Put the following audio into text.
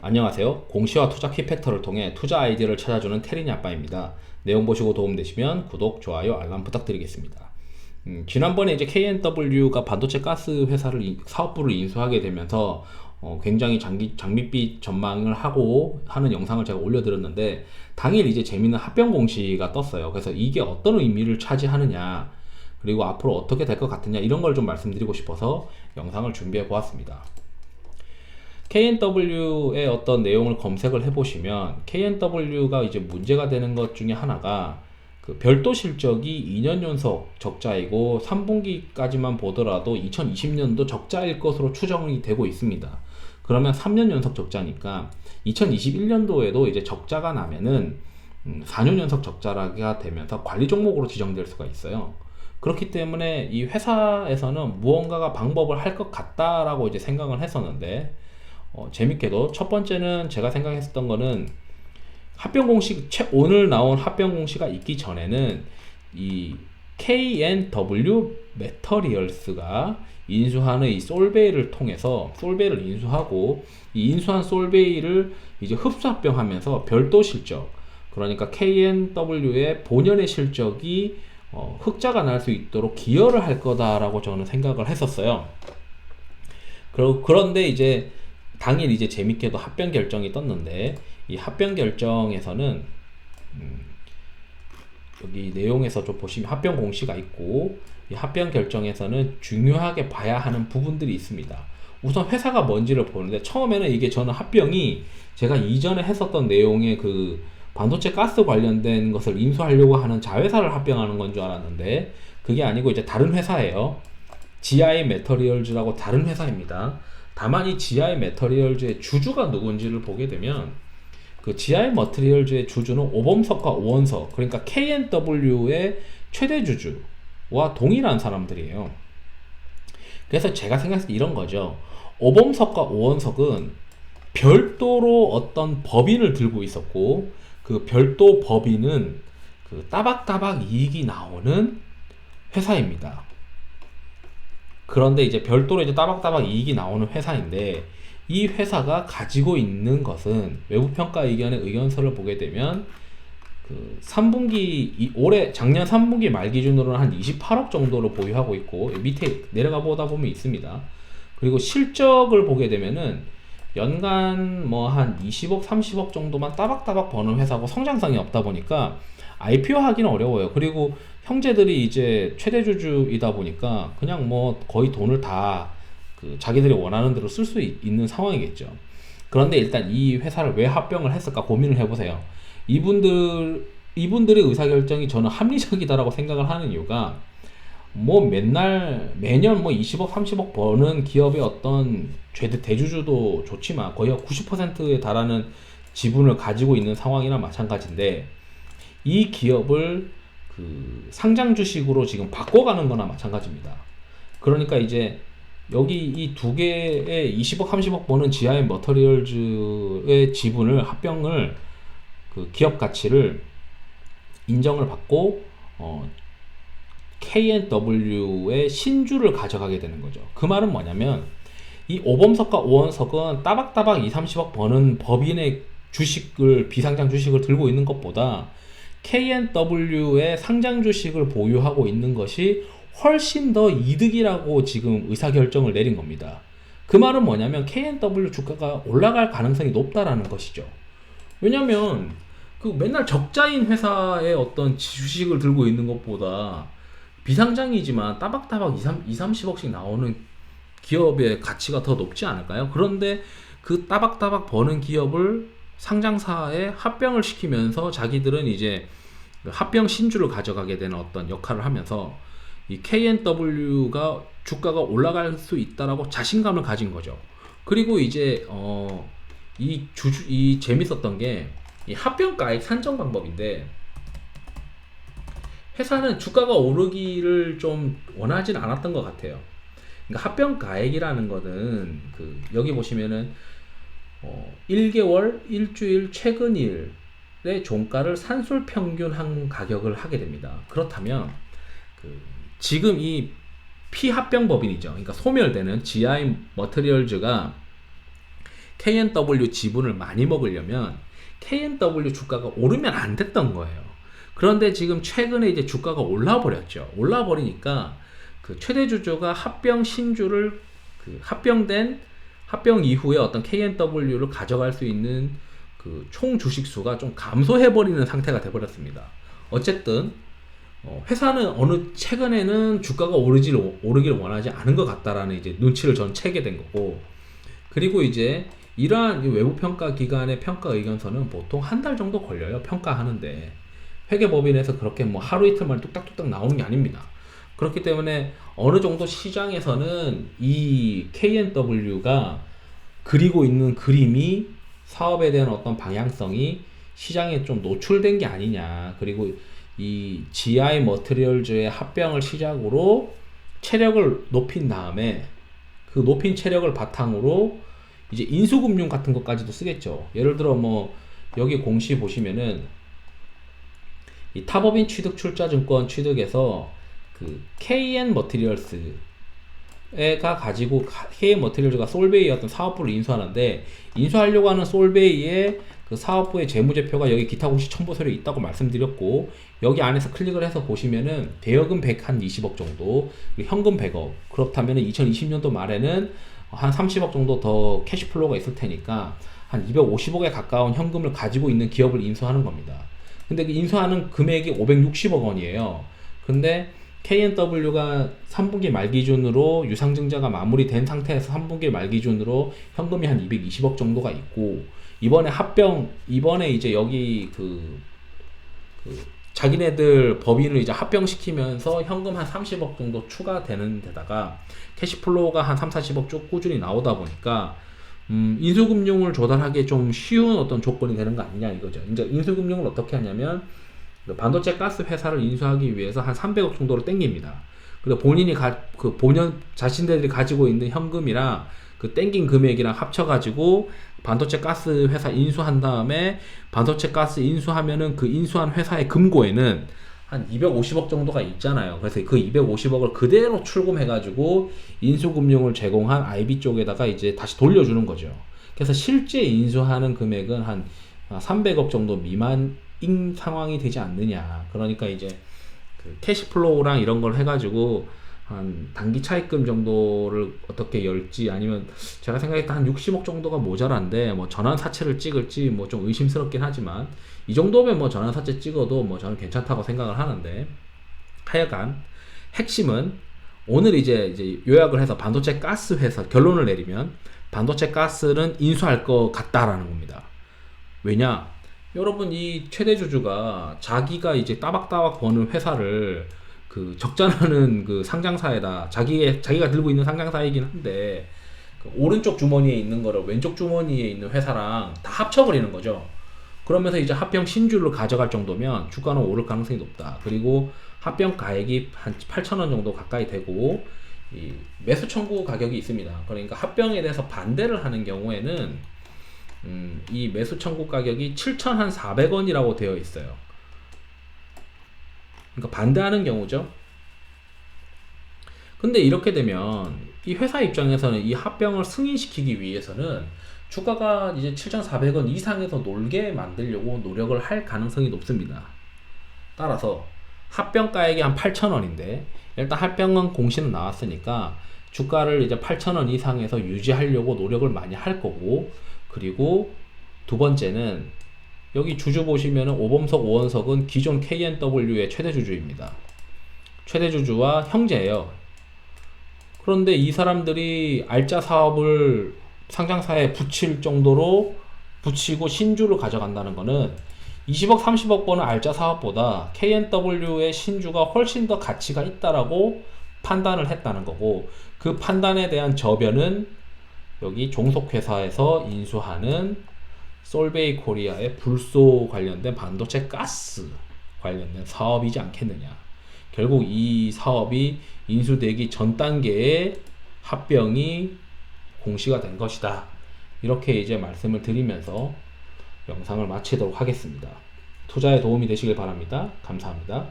안녕하세요. 공시와 투자 키팩터를 통해 투자 아이디어를 찾아주는 테린이 아빠입니다. 내용 보시고 도움되시면 구독, 좋아요, 알람 부탁드리겠습니다. 지난번에 이제 KNW가 반도체 가스 회사를 사업부를 인수하게 되면서 굉장히 장밋빛 전망을 하고 하는 영상을 제가 올려드렸는데, 당일 이제 재미있는 합병 공시가 떴어요. 그래서 이게 어떤 의미를 차지하느냐, 그리고 앞으로 어떻게 될 것 같으냐, 이런 걸 좀 말씀드리고 싶어서 영상을 준비해 보았습니다. KNW의 어떤 내용을 검색을 해보시면 KNW가 이제 문제가 되는 것 중에 하나가 그 별도 실적이 2년 연속 적자이고 3분기까지만 보더라도 2020년도 적자일 것으로 추정이 되고 있습니다. 그러면 3년 연속 적자니까 2021년도에도 이제 적자가 나면은 4년 연속 적자가 되면서 관리 종목으로 지정될 수가 있어요. 그렇기 때문에 이 회사에서는 무언가가 방법을 할 것 같다라고 이제 생각을 했었는데, 재밌게도 첫 번째는 제가 생각했었던 거는 합병 공식, 오늘 나온 합병 공시가 있기 전에는 이 KNW 메터리얼스가 인수하는 이 솔베이를 통해서 솔베이를 인수하고, 이 인수한 솔베이를 이제 흡수 합병하면서 별도 실적, 그러니까 KNW의 본연의 실적이 흑자가 날 수 있도록 기여를 할 거다라고 저는 생각을 했었어요. 그런데 이제 당일 이제 재밌게도 합병 결정이 떴는데, 이 합병 결정에서는 여기 내용에서 좀 보시면 합병 공시가 있고, 이 합병 결정에서는 중요하게 봐야 하는 부분들이 있습니다. 우선 회사가 뭔지를 보는데, 처음에는 이게 저는 합병이 제가 이전에 했었던 내용의 그 반도체 가스 관련된 것을 인수하려고 하는 자회사를 합병하는 건 줄 알았는데, 그게 아니고 이제 다른 회사예요. GI 메터리얼즈라고 다른 회사입니다. 다만 이 GI 메터리얼즈의 주주가 누군지를 보게 되면, 그 GI 머티리얼즈의 주주는 오범석과 오원석, 그러니까 KNW의 최대 주주와 동일한 사람들이에요. 그래서 제가 생각했을 때 이런 거죠. 오범석과 오원석은 별도로 어떤 법인을 들고 있었고, 그 별도 법인은 그 따박따박 이익이 나오는 회사입니다. 그런데 이제 별도로 이제 따박따박 이익이 나오는 회사인데, 이 회사가 가지고 있는 것은 외부 평가 의견의 의견서를 보게 되면 그 3분기 올해 작년 3분기 말 기준으로는 한 28억 정도를 보유하고 있고, 밑에 내려가 보다 보면 있습니다. 그리고 실적을 보게 되면은 연간 뭐 한 20억 30억 정도만 따박따박 버는 회사고, 성장성이 없다 보니까 IPO 하기는 어려워요. 그리고 형제들이 이제 최대 주주이다 보니까 그냥 뭐 거의 돈을 다 그 자기들이 원하는 대로 쓸 수 있는 상황이겠죠. 그런데 일단 이 회사를 왜 합병을 했을까 고민을 해보세요. 이분들의 의사결정이 저는 합리적이다라고 생각을 하는 이유가, 뭐 매년 뭐 20억 30억 버는 기업의 어떤 최대 대주주도 좋지만 거의 90%에 달하는 지분을 가지고 있는 상황이나 마찬가지인데, 이 기업을 그 상장 주식으로 지금 바꿔가는 거나 마찬가지입니다. 그러니까 이제 여기 이 두 개의 20억 30억 버는 GI 머터리얼즈의 지분을 합병을, 그 기업 가치를 인정을 받고 KNW의 신주를 가져가게 되는 거죠. 그 말은 뭐냐면, 이 오범석과 오원석은 따박따박 2, 30억 버는 법인의 주식을, 비상장 주식을 들고 있는 것보다 KNW의 상장 주식을 보유하고 있는 것이 훨씬 더 이득이라고 지금 의사결정을 내린 겁니다. 그 말은 뭐냐면 KNW 주가가 올라갈 가능성이 높다라는 것이죠. 왜냐면 그 맨날 적자인 회사의 어떤 주식을 들고 있는 것보다 비상장이지만 따박따박 2, 30억씩 나오는 기업의 가치가 더 높지 않을까요? 그런데 그 따박따박 버는 기업을 상장사에 합병을 시키면서 자기들은 이제 합병 신주를 가져가게 되는 어떤 역할을 하면서 이 KNW가 주가가 올라갈 수 있다라고 자신감을 가진 거죠. 그리고 이제 이 재밌었던 게 이 합병가액 산정 방법인데, 회사는 주가가 오르기를 좀 원하진 않았던 것 같아요. 그러니까 합병가액이라는 거는 그 여기 보시면은 1개월, 일주일, 최근 일의 종가를 산술 평균한 가격을 하게 됩니다. 그렇다면 그 지금 이 피합병법인이죠. 그러니까 소멸되는 GI 머터리얼즈가 K&W 지분을 많이 먹으려면 K&W 주가가 오르면 안 됐던 거예요. 그런데 지금 최근에 이제 주가가 올라 버렸죠. 올라 버리니까 그 최대 주주가 합병 신주를 그 합병 이후에 어떤 K&W를 가져갈 수 있는 그 총 주식 수가 좀 감소해 버리는 상태가 돼 버렸습니다. 어쨌든 회사는 최근에는 주가가 오르길 원하지 않은 것 같다라는 이제 눈치를 전 채게 된 거고, 그리고 이제 이러한 외부 평가 기관의 평가 의견서는 보통 한 달 정도 걸려요. 평가하는데 회계법인에서 그렇게 뭐 하루 이틀 만에 뚝딱뚝딱 나오는 게 아닙니다. 그렇기 때문에 어느 정도 시장에서는 이 K&W가 그리고 있는 그림이 사업에 대한 어떤 방향성이 시장에 좀 노출된 게 아니냐, 그리고 이 GI 머티리얼즈의 합병을 시작으로 체력을 높인 다음에 그 높인 체력을 바탕으로 이제 인수금융 같은 것까지도 쓰겠죠. 예를 들어 뭐 여기 공시 보시면은 이 타법인 취득 출자증권 취득에서 그 KN 머티리얼스가 가지고 KN 머티리얼즈가 솔베이의 어떤 사업부를 인수하는데, 인수하려고 하는 솔베이의 그 사업부의 재무제표가 여기 기타 공시 첨부서류에 있다고 말씀드렸고, 여기 안에서 클릭을 해서 보시면은 대여금 120억 정도, 그리고 현금 100억, 그렇다면 2020년도 말에는 한 30억 정도 더 캐시플로우가 있을 테니까 한 250억에 가까운 현금을 가지고 있는 기업을 인수하는 겁니다. 근데 그 인수하는 금액이 560억 원이에요. 근데 K&W가 3분기 말 기준으로 유상증자가 마무리된 상태에서 3분기 말 기준으로 현금이 한 220억 정도가 있고, 이번에 이제 여기 자기네들 법인을 이제 합병시키면서 현금 한 30억 정도 추가되는 데다가 캐시플로우가 한 3, 40억 쭉 꾸준히 나오다 보니까 인수금융을 조달하기 좀 쉬운 어떤 조건이 되는 거 아니냐 이거죠. 이제 인수금융을 어떻게 하냐면 반도체 가스 회사를 인수하기 위해서 한 300억 정도를 땡깁니다. 그리고 본인이 자신들이 가지고 있는 현금이랑 그 땡긴 금액이랑 합쳐가지고 반도체 가스 회사 인수한 다음에, 반도체 가스 인수하면은 그 인수한 회사의 금고에는 한 250억 정도가 있잖아요. 그래서 그 250억을 그대로 출금해가지고 인수금융을 제공한 IB 쪽에다가 이제 다시 돌려주는 거죠. 그래서 실제 인수하는 금액은 한 300억 정도 미만인 상황이 되지 않느냐. 그러니까 이제 그 캐시플로우랑 이런 걸 해가지고 한 단기 차입금 정도를 어떻게 열지, 아니면 제가 생각했을 때 한 60억 정도가 모자란데 뭐 전환사채를 찍을지 뭐 좀 의심스럽긴 하지만, 이 정도면 뭐 전환사채 찍어도 뭐 저는 괜찮다고 생각을 하는데, 하여간 핵심은 오늘 이제 요약을 해서 반도체 가스 회사 결론을 내리면 반도체 가스는 인수할 것 같다라는 겁니다. 왜냐? 여러분, 이 최대 주주가 자기가 이제 따박따박 버는 회사를 그 적자나는 그 상장사에다 자기가 들고 있는 상장사이긴 한데, 그 오른쪽 주머니에 있는 거를 왼쪽 주머니에 있는 회사랑 다 합쳐버리는 거죠. 그러면서 이제 합병 신주를 가져갈 정도면 주가는 오를 가능성이 높다. 그리고 합병 가액이 한 8,000원 정도 가까이 되고, 이 매수 청구 가격이 있습니다. 그러니까 합병에 대해서 반대를 하는 경우에는 이 매수 청구 가격이 7,400원이라고 되어 있어요. 그러니까 반대하는 경우죠. 근데 이렇게 되면 이 회사 입장에서는 이 합병을 승인시키기 위해서는 주가가 이제 7,400원 이상에서 놀게 만들려고 노력을 할 가능성이 높습니다. 따라서 합병 가액이 한 8,000원인데 일단 합병은 공시는 나왔으니까 주가를 이제 8,000원 이상에서 유지하려고 노력을 많이 할 거고, 그리고 두 번째는 여기 주주 보시면은 오범석, 오원석은 기존 K&W의 최대 주주입니다. 최대 주주와 형제예요. 그런데 이 사람들이 알짜 사업을 상장사에 붙일 정도로 붙이고 신주를 가져간다는 거는 20억, 30억 버는 알짜 사업보다 K&W의 신주가 훨씬 더 가치가 있다라고 판단을 했다는 거고, 그 판단에 대한 저변은 여기 종속회사에서 인수하는 솔베이 코리아의 불소 관련된 반도체 가스 관련된 사업이지 않겠느냐. 결국 이 사업이 인수되기 전 단계에 합병이 공시가 된 것이다. 이렇게 이제 말씀을 드리면서 영상을 마치도록 하겠습니다. 투자에 도움이 되시길 바랍니다. 감사합니다.